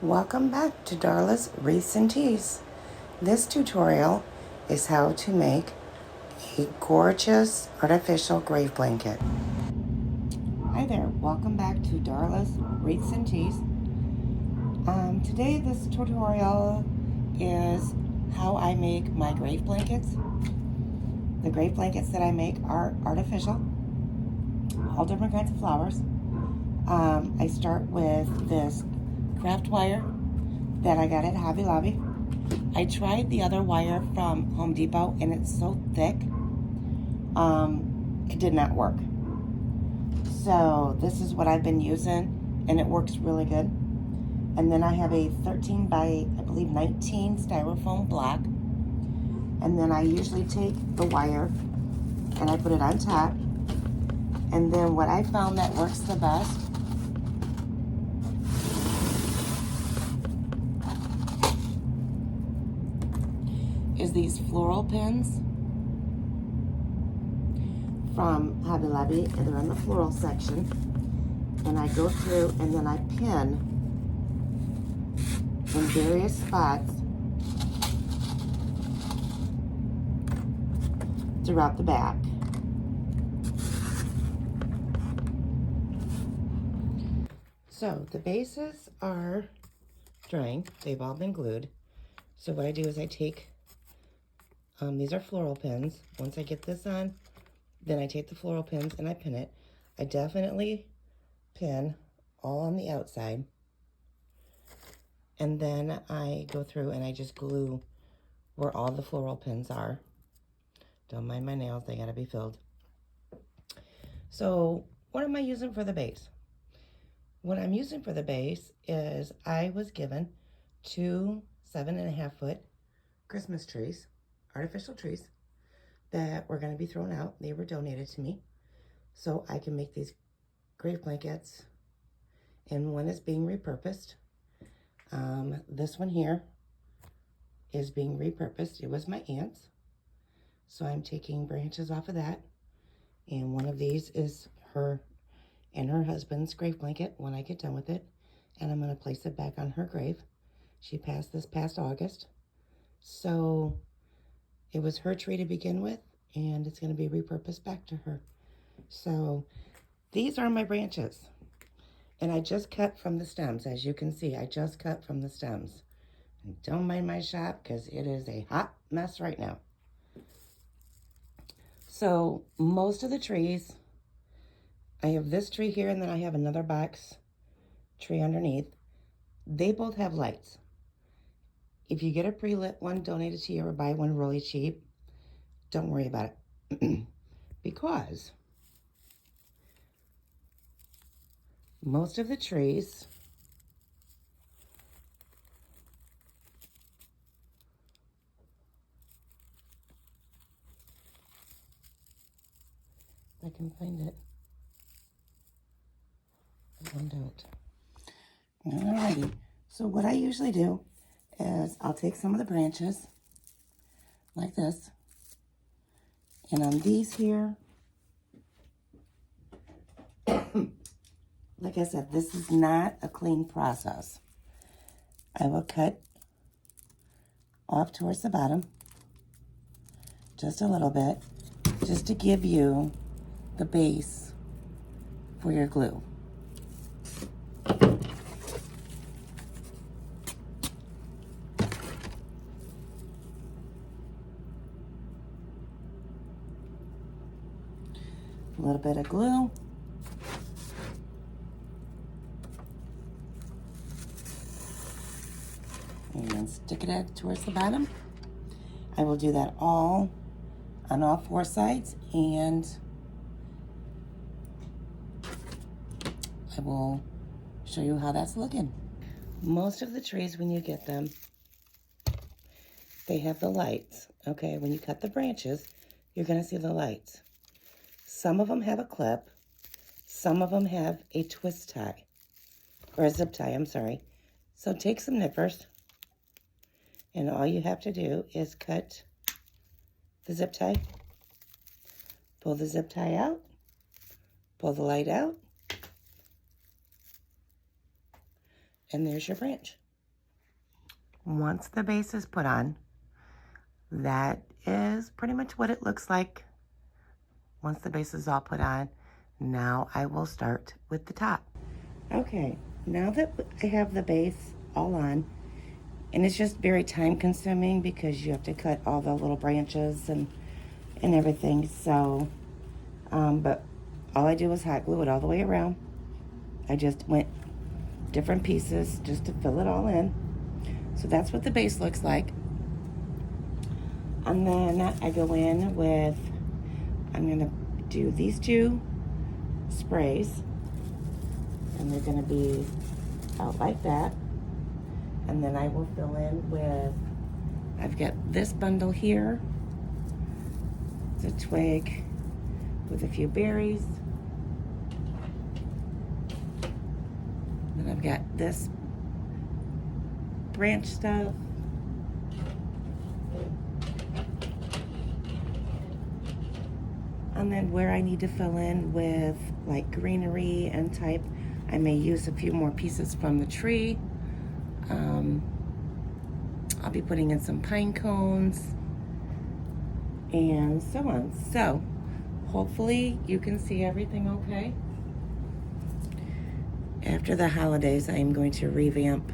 Welcome back to Darla's Wreaths and Teas. This tutorial is how to make a gorgeous artificial grave blanket. Hi there, welcome back to Darla's Wreaths and Teas. Today this tutorial is how I make my grave blankets. The grave blankets that I make are artificial, all different kinds of flowers. I start with this craft wire that I got at Hobby Lobby. I tried the other wire from Home Depot and it's so thick, it did not work. So this is what I've been using and it works really good. And then I have a 13 by, I believe, 19 styrofoam block. And then I usually take the wire and I put it on top. And then what I found that works the best is these floral pins from Hobby Lobby, and they're in the floral section. And I go through and then I pin in various spots throughout the back. So the bases are drying. They've all been glued. So what I do is I take, these are floral pins. Once I get this on, then I take the floral pins and I pin it. I definitely pin all on the outside. And then I go through and I just glue where all the floral pins are. Don't mind my nails, they gotta be filled. So what am I using for the base? What I'm using for the base is I was given 2 7.5-foot Christmas trees, artificial trees, that were going to be thrown out. They were donated to me so I can make these grave blankets, and one is being repurposed. This one here is being repurposed. It was my aunt's, so I'm taking branches off of that, and one of these is her and her husband's grave blanket when I get done with it, and I'm going to place it back on her grave. She passed this past August, so it was her tree to begin with, and it's going to be repurposed back to her. So these are my branches, and I just cut from the stems. As you can see, I just cut from the stems. And don't mind my shop because it is a hot mess right now. So most of the trees, I have this tree here, and then I have another box tree underneath. They both have lights. If you get a pre-lit one donated to you or buy one really cheap, don't worry about it. Because most of the trees if I can find it. I don't. Alrighty. So what I usually do is I'll take some of the branches like this, and on these here, like I said, this is not a clean process. I will cut off towards the bottom just a little bit, just to give you the base for your glue. A little bit of glue. And then stick it towards the bottom. I will do that all on all 4 sides, and I will show you how that's looking. Most of the trees, when you get them, they have the lights. Okay, when you cut the branches, you're going to see the lights. Some of them have a clip. Some of them have a twist tie, or a zip tie, I'm sorry. So take some nippers, and all you have to do is cut the zip tie, pull the zip tie out, pull the light out, and there's your branch. once the base is put on, that is pretty much what it looks like. Once the base is all put on, now I will start with the top. Okay, now that I have the base all on, and it's just very time consuming because you have to cut all the little branches and everything. So, but all I do is hot glue it all the way around. I just went different pieces just to fill it all in. So that's what the base looks like. And then I go in with, I'm gonna do these two sprays, and they're gonna be out like that. And then I will fill in with, I've got this bundle here. It's a twig with a few berries. Then I've got this branch stuff. And then where I need to fill in with like greenery and type, I may use a few more pieces from the tree. I'll be putting in some pine cones and so on. So hopefully you can see everything okay. After the holidays, I am going to revamp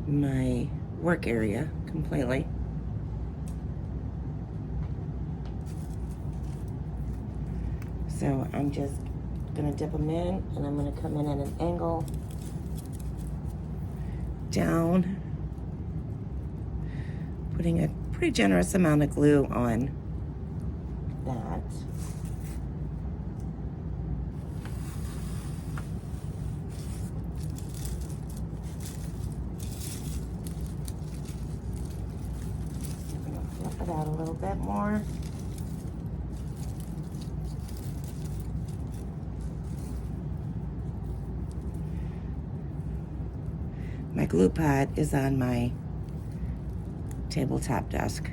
my work area completely. So I'm just gonna dip them in, and I'm gonna come in at an angle down, putting a pretty generous amount of glue on that. I'm gonna flip it out a little bit more. My glue pot is on my tabletop desk.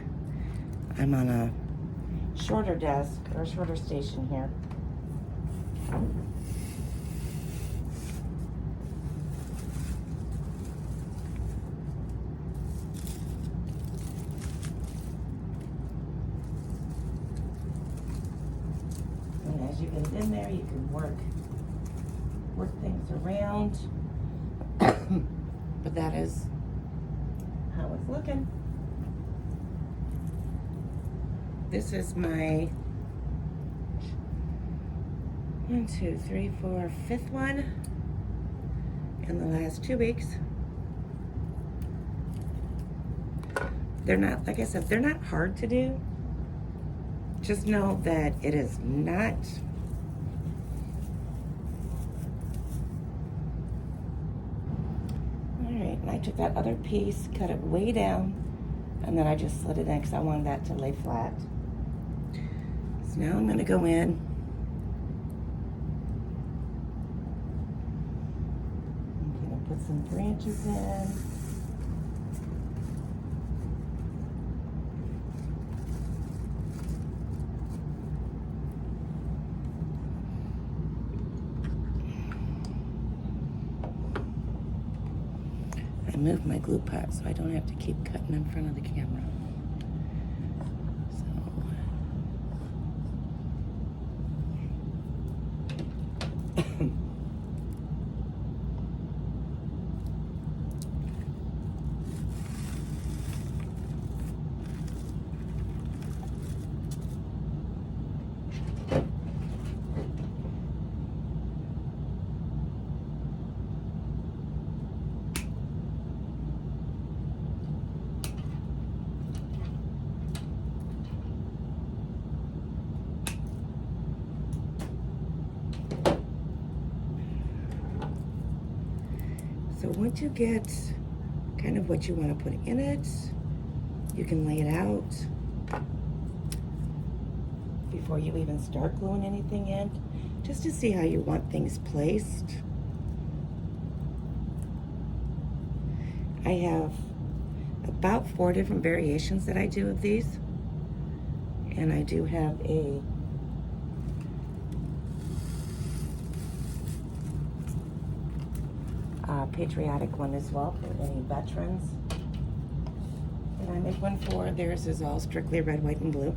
I'm on a shorter desk, or a shorter station here. And as you get in there, you can work things around. But that is how it's looking. This is my 1, 2, 3, 4, 5th one in the last 2 weeks. They're not, like I said, they're not hard to do. Just know that it is not and I took that other piece, cut it way down, and then I just slid it in because I wanted that to lay flat. So now I'm going to go in. I'm going to put some branches in. I moved my glue pot so I don't have to keep cutting in front of the camera. So once you get kind of what you want to put in it, you can lay it out before you even start gluing anything in, just to see how you want things placed. I have about 4 different variations that I do of these, and I do have a patriotic one as well for any veterans. And I make one for theirs is all strictly red, white, and blue.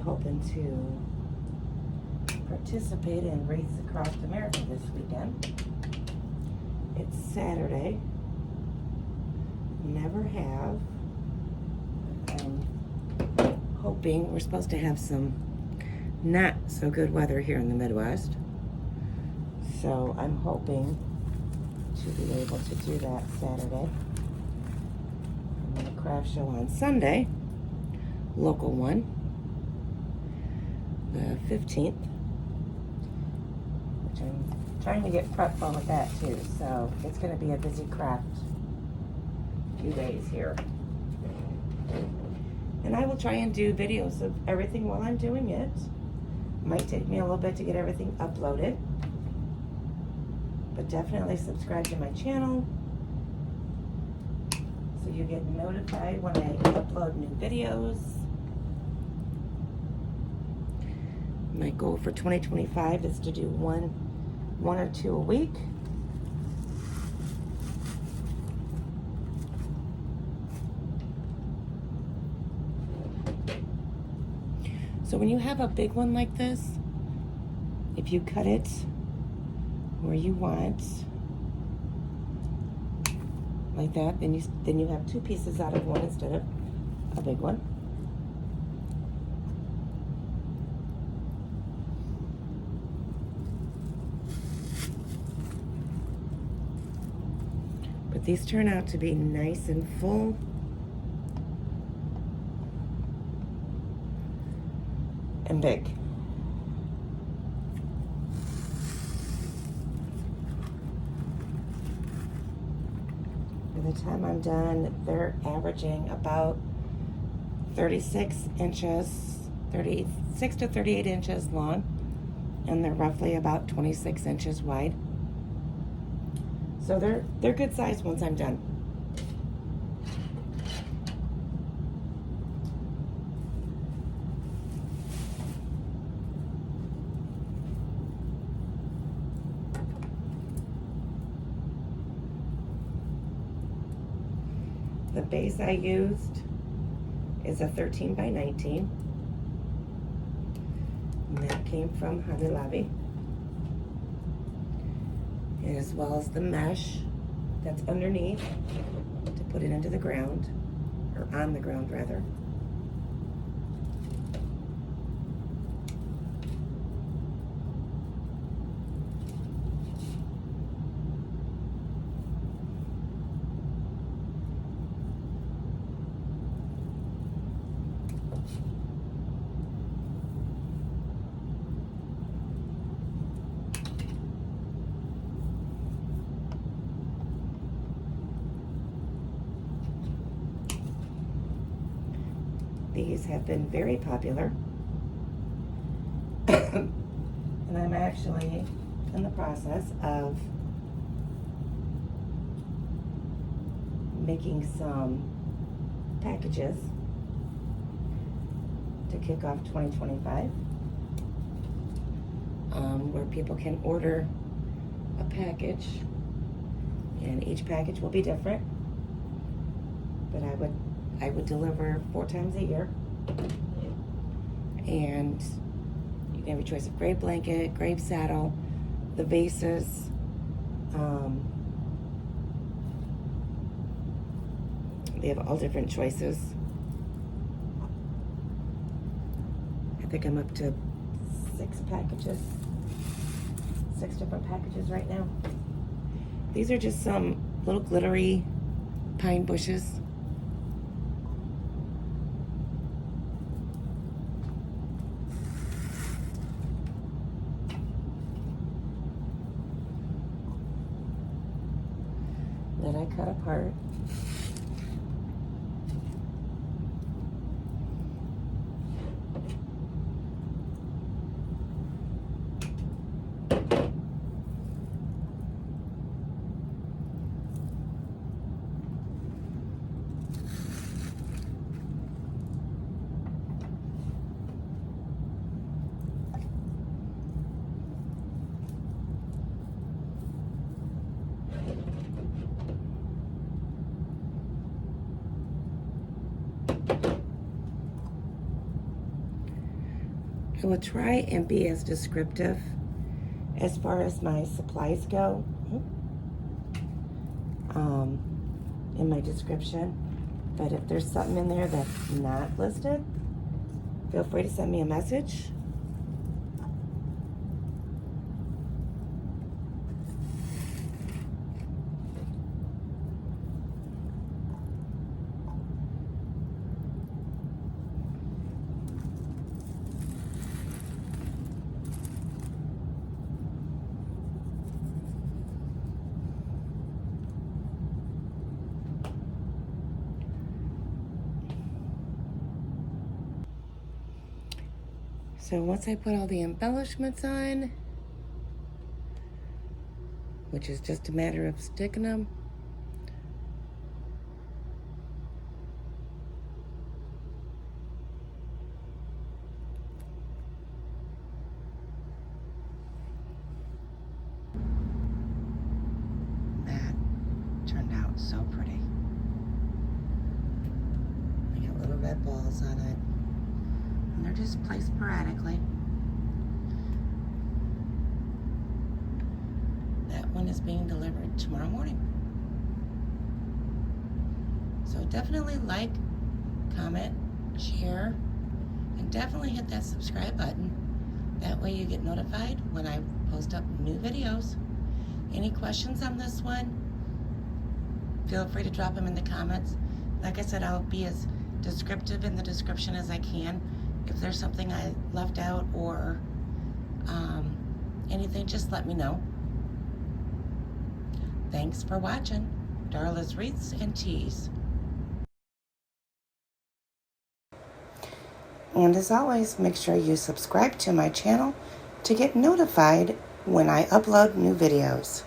Hoping to participate in Wreaths Across America this weekend. It's Saturday. Never have. I'm hoping we're supposed to have some not so good weather here in the Midwest. So I'm hoping to be able to do that Saturday. And then a craft show on Sunday, local one. The 15th, which I'm trying to get prepped for with that too, so it's going to be a busy craft few days here. And I will try and do videos of everything while I'm doing it. Might take me a little bit to get everything uploaded, but definitely subscribe to my channel so you get notified when I upload new videos. My goal for 2025 is to do one or two a week. So when you have a big one like this, if you cut it where you want, like that, then you have two pieces out of one instead of a big one. But these turn out to be nice and full. And big. By the time I'm done, they're averaging about 36 inches, 36 to 38 inches long, and they're roughly about 26 inches wide. So they're good size once I'm done. The base I used is a 13 by 19. And that came from Hobby Lobby. As well as the mesh that's underneath to put it into the ground, or on the ground rather. These have been very popular. And I'm actually in the process of making some packages to kick off 2025, where people can order a package, and each package will be different, but I would deliver 4 times a year. And you can have your choice of grave blanket, grave saddle, the vases, they have all different choices. I think I'm up to 6 packages, 6 different packages right now. These are just some little glittery pine bushes. That I cut apart. I will try and be as descriptive as far as my supplies go in my description. But if there's something in there that's not listed, feel free to send me a message. So once I put all the embellishments on, which is just a matter of sticking them, that turned out so pretty. I got little red balls on it, and they're just placed sporadically. That one is being delivered tomorrow morning. So definitely like, comment, share, and definitely hit that subscribe button. That way you get notified when I post up new videos. Any questions on this one, feel free to drop them in the comments. Like I said, I'll be as descriptive in the description as I can. If there's something I left out or anything, just let me know. Thanks for watching Darla's Wreaths and Teas. And as always, make sure you subscribe to my channel to get notified when I upload new videos.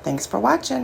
Thanks for watching.